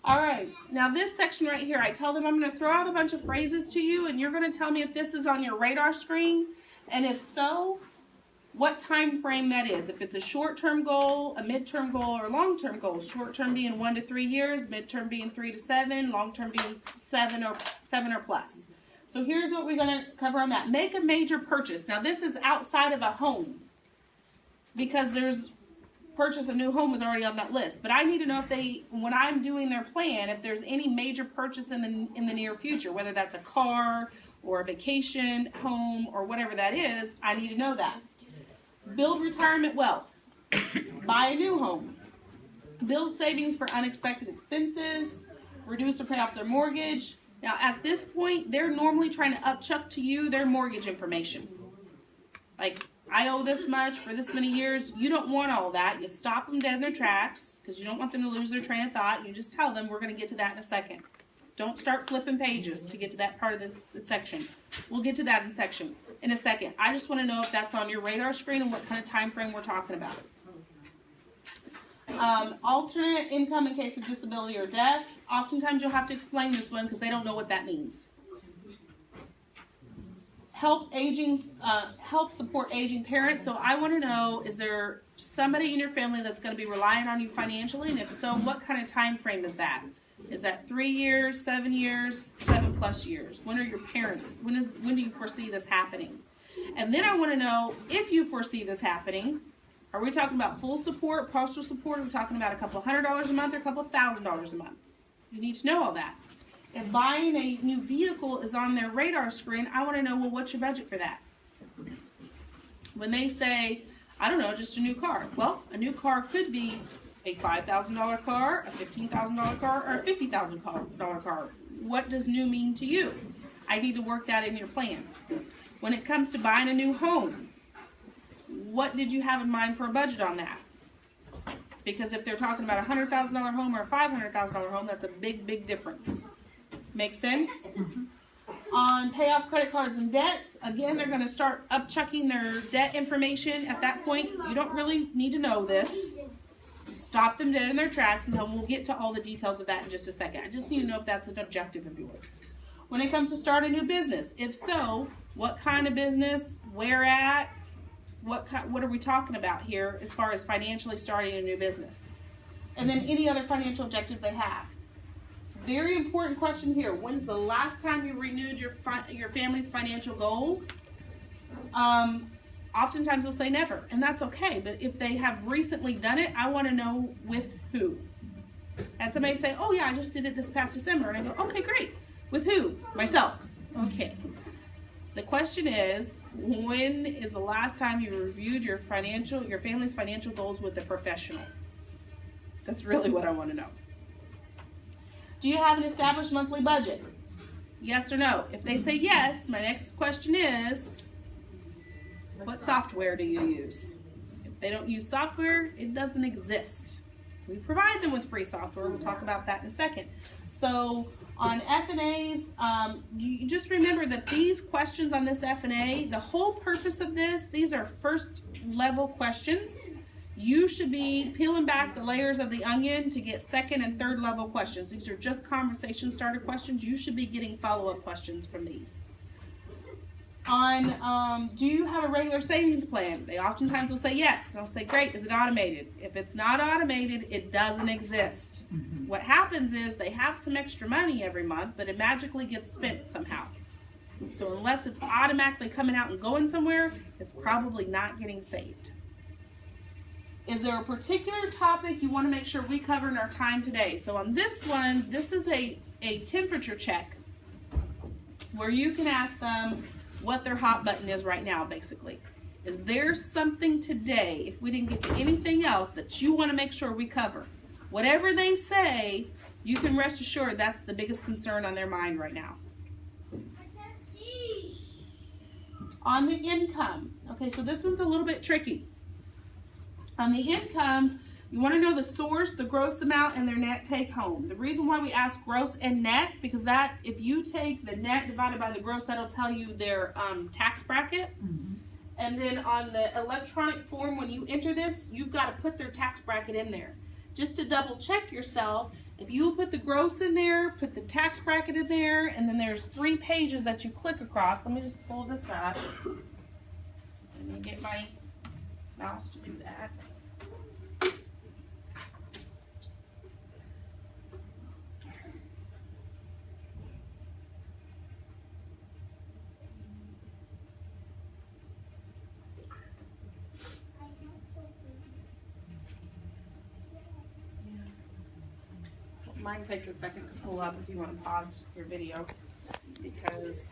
All right, now this section right here, I tell them I'm going to throw out a bunch of phrases to you, and you're going to tell me if this is on your radar screen, and if so, what time frame that is. If it's a short-term goal, a mid-term goal, or a long-term goal. Short-term being 1 to 3 years, mid-term being 3 to 7, long-term being 7 or plus. So here's what we're going to cover on that. Make a major purchase. Now this is outside of a home, because there's purchase a new home is already on that list. But I need to know if they, when I'm doing their plan, if there's any major purchase in the near future, whether that's a car or a vacation home or whatever that is. I need to know that. Build retirement wealth. Buy a new home. Build savings for unexpected expenses. Reduce or pay off their mortgage. Now at this point, they're normally trying to upchuck to you their mortgage information. Like, I owe this much for this many years. You don't want all that. You stop them dead in their tracks because you don't want them to lose their train of thought. You just tell them we're going to get to that in a second. Don't start flipping pages to get to that part of the section. We'll get to that in a second. I just want to know if that's on your radar screen and what kind of time frame we're talking about. Alternate income in case of disability or death. Oftentimes you'll have to explain this one because they don't know what that means. Help support aging parents. So I want to know, is there somebody in your family that's going to be relying on you financially? And if so, what kind of time frame is that? Is that 3 years, 7 years, 7+ years? When are your parents, when do you foresee this happening? And then I want to know, if you foresee this happening, are we talking about full support, partial support? Are we talking about a couple $100 a month or a couple $1,000 a month? You need to know all that. If buying a new vehicle is on their radar screen, I want to know, well, what's your budget for that? When they say, I don't know, just a new car. Well, a new car could be a $5,000 car, a $15,000 car, or a $50,000 car. What does new mean to you? I need to work that in your plan. When it comes to buying a new home, what did you have in mind for a budget on that? Because if they're talking about a $100,000 home or a $500,000 home, that's a big, big difference. Make sense? On pay off credit cards and debts, again, they're going to start upchucking their debt information. At that point, you don't really need to know this. Stop them dead in their tracks until we'll get to all the details of that in just a second. I just need to know if that's an objective of yours. When it comes to start a new business, if so, what kind of business, where at, what are we talking about here as far as financially starting a new business? And then any other financial objectives they have. Very important question here. When's the last time you renewed your family's financial goals? Oftentimes they'll say never, and that's okay. But if they have recently done it, I want to know with who. And somebody say, oh yeah, I just did it this past December. And I go, okay, great. With who? Myself. Okay. The question is, when is the last time you reviewed your family's financial goals with a professional? That's really what I want to know. Do you have an established monthly budget? Yes or no? If they say yes, my next question is, what software do you use? If they don't use software, it doesn't exist. We provide them with free software. We'll talk about that in a second. So on FNAs, you just remember that these questions on this FNA, the whole purpose of this, these are first level questions. You should be peeling back the layers of the onion to get second and third level questions. These are just conversation starter questions. You should be getting follow-up questions from these. On, do you have a regular savings plan? They oftentimes will say yes. And I'll say, great, is it automated? If it's not automated, it doesn't exist. What happens is they have some extra money every month, but it magically gets spent somehow. So unless it's automatically coming out and going somewhere, it's probably not getting saved. Is there a particular topic you want to make sure we cover in our time today? So on this one, this is a temperature check where you can ask them what their hot button is right now, basically. Is there something today, if we didn't get to anything else, that you want to make sure we cover? Whatever they say, you can rest assured that's the biggest concern on their mind right now. On the income, okay, so this one's a little bit tricky. On the income, you want to know the source, the gross amount, and their net take home. The reason why we ask gross and net, because that, if you take the net divided by the gross, that'll tell you their tax bracket. And then on the electronic form, when you enter this, you've got to put their tax bracket in there. Just to double check yourself, If you put the gross in there, put the tax bracket in there, and then there's 3 pages that you click across. Let me just pull this up. Let me get my mouse to do that. Mine takes a second to pull up if you want to pause your video, because